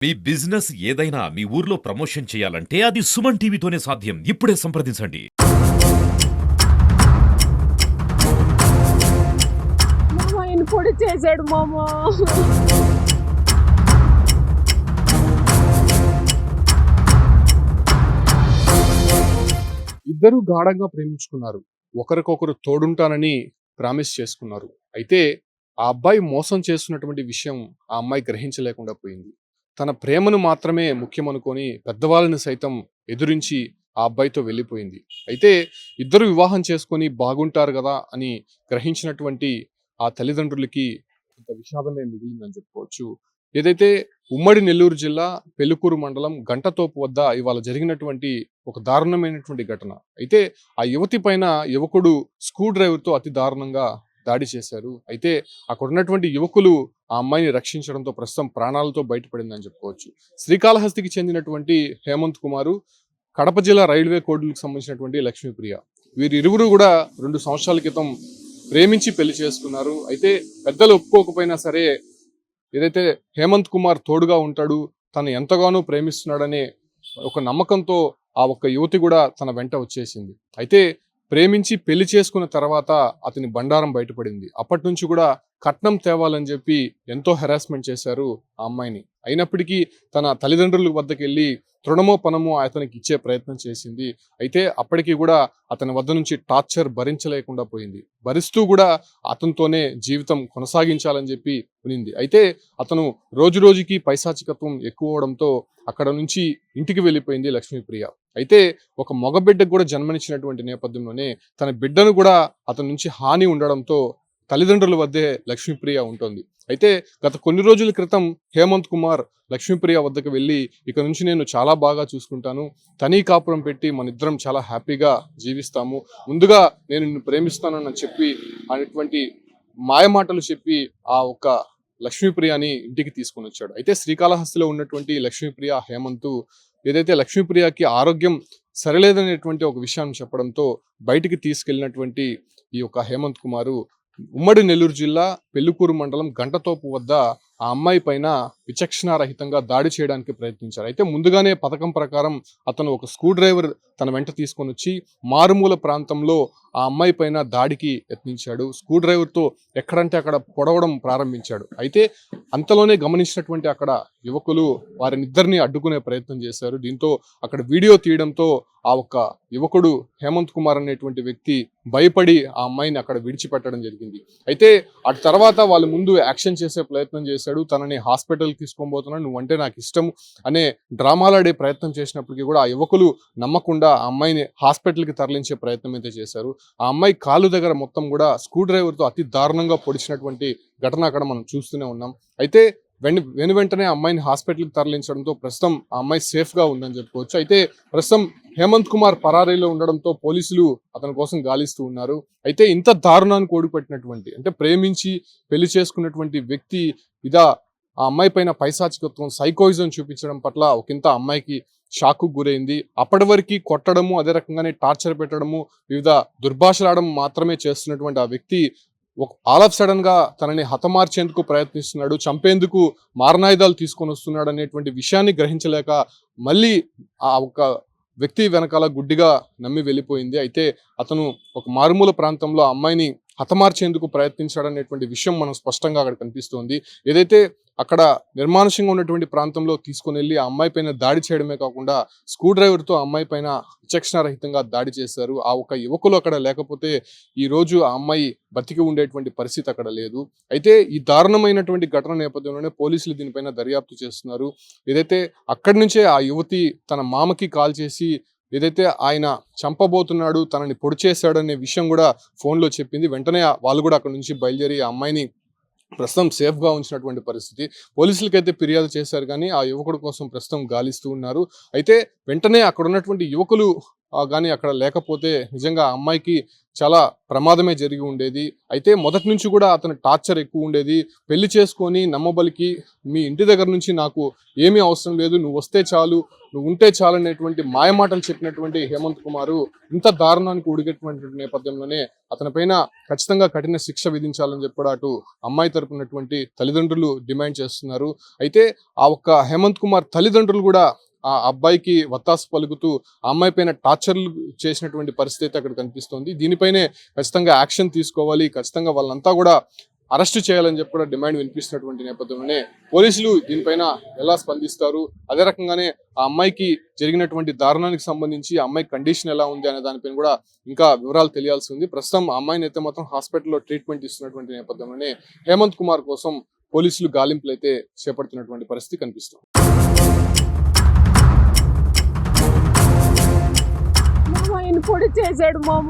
మీ business ఏదైనా మీ ఊర్లో promotion చేయాలంటే అది సుమన్ టీవీతోనే సాధ్యం. ఇప్పుడే సంప్రదించండి. మామ ఆయన పొడి చేశాడు మామ. ఇద్దరూ గాఢంగా ప్రేమించుకున్నారు. ఒకరికొకరు తోడుంటానని ప్రామిస్ చేసుకున్నారు. అయితే ఆ అబ్బాయి మోసం చేస్తున్నటువంటి విషయం ఆ అమ్మాయి గ్రహించలేకుండా పోయింది. తన ప్రేమను మాత్రమే ముఖ్యమనుకొని పెద్దవాళ్ళని సైతం ఎదురించి ఆ అబ్బాయితో వెళ్ళిపోయింది. అయితే ఇద్దరు వివాహం చేసుకొని బాగుంటారు గదా అని గ్రహించినటువంటి ఆ తల్లిదండ్రులకి కొంత విషాదమే మిగిలిందని చెప్పుకోవచ్చు. ఏదైతే ఉమ్మడి నెల్లూరు జిల్లా పెలుకూరు మండలం గంటతోపు వద్ద ఇవాళ జరిగినటువంటి ఒక దారుణమైనటువంటి ఘటన. అయితే ఆ యువతి పైన యువకుడు స్క్రూ డ్రైవర్‌తో అతి దారుణంగా దాడి చేశారు. అయితే అక్కడ ఉన్నటువంటి యువకులు ఆ అమ్మాయిని రక్షించడంతో ప్రస్తుతం ప్రాణాలతో బయటపడిందని చెప్పుకోవచ్చు. శ్రీకాళహస్తికి చెందినటువంటి హేమంత్ కుమారు, కడప జిల్లా రైల్వే కోడ్‌లకు సంబంధించినటువంటి లక్ష్మీప్రియ. వీరిరువురు కూడా 2 సంవత్సరాల క్రితం ప్రేమించి పెళ్లి చేసుకున్నారు. అయితే పెద్దలు ఒప్పుకోకపోయినా సరే ఏదైతే హేమంత్ కుమార్ తోడుగా ఉంటాడు, తను ఎంతగానో ప్రేమిస్తున్నాడనే ఒక నమ్మకంతో ఆ ఒక్క యువతి కూడా తన వెంట వచ్చేసింది. అయితే ప్రేమించి పెళ్లి చేసుకున్న తర్వాత అతని బండారం బయటపడింది. అప్పటి నుంచి కూడా కట్నం తేవాలని చెప్పి ఎంతో హెరాస్మెంట్ చేశారు ఆ అమ్మాయిని. అయినప్పటికీ తన తల్లిదండ్రుల వద్దకెళ్ళి తృణమో పనమో అతనికి ఇచ్చే ప్రయత్నం చేసింది. అయితే అప్పటికి కూడా అతని వద్ద నుంచి టార్చర్ భరించలేకుండా పోయింది. భరిస్తూ కూడా అతనితోనే జీవితం కొనసాగించాలని చెప్పి ఉనింది. అయితే అతను రోజు రోజుకి పైశాచికత్వం ఎక్కువ అవడంతో అక్కడ నుంచి ఇంటికి వెళ్ళిపోయింది లక్ష్మీప్రియ. అయితే ఒక మగ బిడ్డకు కూడా జన్మనిచ్చినటువంటి నేపథ్యంలోనే తన బిడ్డను కూడా అతని నుంచి హాని ఉండడంతో తల్లిదండ్రుల వద్దే లక్ష్మీప్రియ ఉంటుంది. అయితే గత కొన్ని రోజుల క్రితం హేమంత్ కుమార్ లక్ష్మీప్రియ వద్దకు వెళ్ళి ఇక నుంచి నేను చాలా బాగా చూసుకుంటాను, తనీ కాపురం పెట్టి మన ఇద్దరం చాలా హ్యాపీగా జీవిస్తాము, ముందుగా నేను నిన్ను ప్రేమిస్తానని చెప్పి అనేటువంటి మాయమాటలు చెప్పి ఆ ఒక్క లక్ష్మీప్రియని ఇంటికి తీసుకొని వచ్చాడు. అయితే శ్రీకాళహస్తిలో ఉన్నటువంటి లక్ష్మీప్రియ హేమంత్ ఏదైతే లక్ష్మీప్రియకి ఆరోగ్యం సరిలేదనేటువంటి ఒక విషయాన్ని చెప్పడంతో బయటికి తీసుకెళ్లినటువంటి ఈ యొక్క హేమంత్ కుమారు ఉమ్మడి నెల్లూరు జిల్లా పెళ్లికూరు మండలం గంటతోపు వద్ద ఆ అమ్మాయి పైన విచక్షణారహితంగా దాడి చేయడానికి ప్రయత్నించారు. అయితే ముందుగానే పథకం ప్రకారం అతను ఒక స్క్రూ డ్రైవర్ తన వెంట తీసుకొని వచ్చి మారుమూల ప్రాంతంలో ఆ అమ్మాయి పైన దాడికి యత్నించాడు. స్క్రూ డ్రైవర్తో ఎక్కడంటే అక్కడ పొడవడం ప్రారంభించాడు. అయితే అంతలోనే గమనించినటువంటి అక్కడ యువకులు వారినిద్దరిని అడ్డుకునే ప్రయత్నం చేశారు. దీంతో అక్కడ వీడియో తీయడంతో ఆ ఒక్క యువకుడు హేమంత్ కుమార్ అనేటువంటి వ్యక్తి భయపడి ఆ అమ్మాయిని అక్కడ విడిచిపెట్టడం జరిగింది. అయితే అటు తర్వాత వాళ్ళు ముందు యాక్షన్ చేసే ప్రయత్నం చేశాడు. తనని హాస్పిటల్కి తీసుకొని పోతున్నాడు, నువ్వంటే నాకు ఇష్టం అనే డ్రామాలాడే ప్రయత్నం చేసినప్పటికీ కూడా ఆ యువకులు నమ్మకుండా ఆ అమ్మాయిని హాస్పిటల్కి తరలించే ప్రయత్నం అయితే చేశారు. ఆ అమ్మాయి కాలు దగ్గర మొత్తం కూడా స్క్రూ డ్రైవర్తో అతి దారుణంగా పొడిచినటువంటి ఘటన అక్కడ మనం చూస్తూనే ఉన్నాం. అయితే వెంటనే అమ్మాయిని హాస్పిటల్కి తరలించడంతో ప్రస్తుతం ఆ అమ్మాయి సేఫ్ గా ఉందని చెప్పుకోవచ్చు. అయితే ప్రస్తుతం హేమంత్ కుమార్ పరారీలో ఉండడంతో పోలీసులు అతని కోసం గాలిస్తూ ఉన్నారు. అయితే ఇంత దారుణానికి ఓడిపెట్టినటువంటి అంటే ప్రేమించి పెళ్లి చేసుకున్నటువంటి వ్యక్తి ఇదా ఆ అమ్మాయి పైన పైశాచికత్వం సైకోయిజం చూపించడం పట్ల ఒకంత అమ్మాయికి షాక్ గురైంది. అప్పటి వరకు కొట్టడము, అదే రకంగానే టార్చర్ పెట్టడము, వివిధ దుర్భాషలాడడం మాత్రమే చేస్తున్నటువంటి ఆ వ్యక్తి ఆల్ ఆఫ్ సడన్ గా తనని హతమార్చేందుకు ప్రయత్నిస్తున్నాడు, చంపేందుకు మారణాయుధాలు తీసుకొని వస్తున్నాడు అనేటువంటి విషయాన్ని గ్రహించలేక మళ్ళీ ఆ ఒక వ్యక్తి వెనకాల గుడ్డిగా నమ్మి వెళ్ళిపోయింది. అయితే అతను ఒక మారుమూల ప్రాంతంలో ఆ అమ్మాయిని హతమార్చేందుకు ప్రయత్నించాడనేటువంటి విషయం మనం స్పష్టంగా అక్కడ కనిపిస్తోంది. ఏదైతే అక్కడ నిర్మానుష్యంగా ఉన్నటువంటి ప్రాంతంలో తీసుకుని వెళ్ళి ఆ అమ్మాయి పైన దాడి చేయడమే కాకుండా స్క్రూ డ్రైవర్తో ఆ అమ్మాయి పైన విచక్షణారహితంగా దాడి చేశారు. ఆ ఒక యువకులు అక్కడ లేకపోతే ఈ రోజు ఆ అమ్మాయి బతికి ఉండేటువంటి పరిస్థితి అక్కడ లేదు. అయితే ఈ దారుణమైనటువంటి ఘటన నేపథ్యంలోనే పోలీసులు దీనిపైన దర్యాప్తు చేస్తున్నారు. ఏదైతే అక్కడి నుంచే ఆ యువతి తన మామకి కాల్ చేసి ఏదైతే ఆయన చంపబోతున్నాడు, తనని పొడి చేశాడు అనే విషయం కూడా ఫోన్లో చెప్పింది. వెంటనే వాళ్ళు కూడా అక్కడ నుంచి బయలుదేరి ఆ అమ్మాయిని ప్రస్తుతం సేఫ్గా ఉంచినటువంటి పరిస్థితి. పోలీసులకైతే ఫిర్యాదు చేశారు కానీ ఆ యువకుడు కోసం ప్రస్తుతం గాలిస్తూ ఉన్నారు. అయితే వెంటనే అక్కడ ఉన్నటువంటి యువకులు కానీ అక్కడ లేకపోతే నిజంగా ఆ అమ్మాయికి చాలా ప్రమాదమే జరిగి ఉండేది. అయితే మొదటి నుంచి కూడా అతని టార్చర్ ఎక్కువ ఉండేది. పెళ్లి చేసుకొని నమ్మబలికి మీ ఇంటి దగ్గర నుంచి నాకు ఏమీ అవసరం లేదు, నువ్వు వస్తే చాలు, నువ్వు ఉంటే చాలు అనేటువంటి మాయమాటలు చెప్పినటువంటి హేమంత్ కుమార్ ఇంత దారుణానికి ఉడిగేటువంటి నేపథ్యంలోనే అతనిపైన ఖచ్చితంగా కఠిన శిక్ష విధించాలని చెప్పి కూడా అటు అమ్మాయి తరపునటువంటి తల్లిదండ్రులు డిమాండ్ చేస్తున్నారు. అయితే ఆ ఒక్క హేమంత్ కుమార్ తల్లిదండ్రులు కూడా ఆ అబ్బాయికి వత్తాసు పలుకుతూ ఆ అమ్మాయి పైన టార్చర్లు చేసినటువంటి పరిస్థితి అక్కడ కనిపిస్తోంది. దీనిపైనే ఖచ్చితంగా యాక్షన్ తీసుకోవాలి, ఖచ్చితంగా వాళ్ళంతా కూడా అరెస్టు చేయాలని చెప్పి కూడా డిమాండ్ వినిపిస్తున్నటువంటి నేపథ్యంలోనే పోలీసులు దీనిపైన ఎలా స్పందిస్తారు, అదే రకంగానే ఆ అమ్మాయికి జరిగినటువంటి దారుణానికి సంబంధించి ఆ అమ్మాయి కండిషన్ ఎలా ఉంది అనే దానిపైన కూడా ఇంకా వివరాలు తెలియాల్సి ఉంది. ప్రస్తుతం ఆ అమ్మాయిని అయితే మాత్రం హాస్పిటల్లో ట్రీట్మెంట్ ఇస్తున్నటువంటి నేపథ్యంలోనే హేమంత్ కుమార్ కోసం పోలీసులు గాలింపులు అయితే చేపడుతున్నటువంటి పరిస్థితి కనిపిస్తుంది. మామ ఆయన పొడి చేశాడు మామ.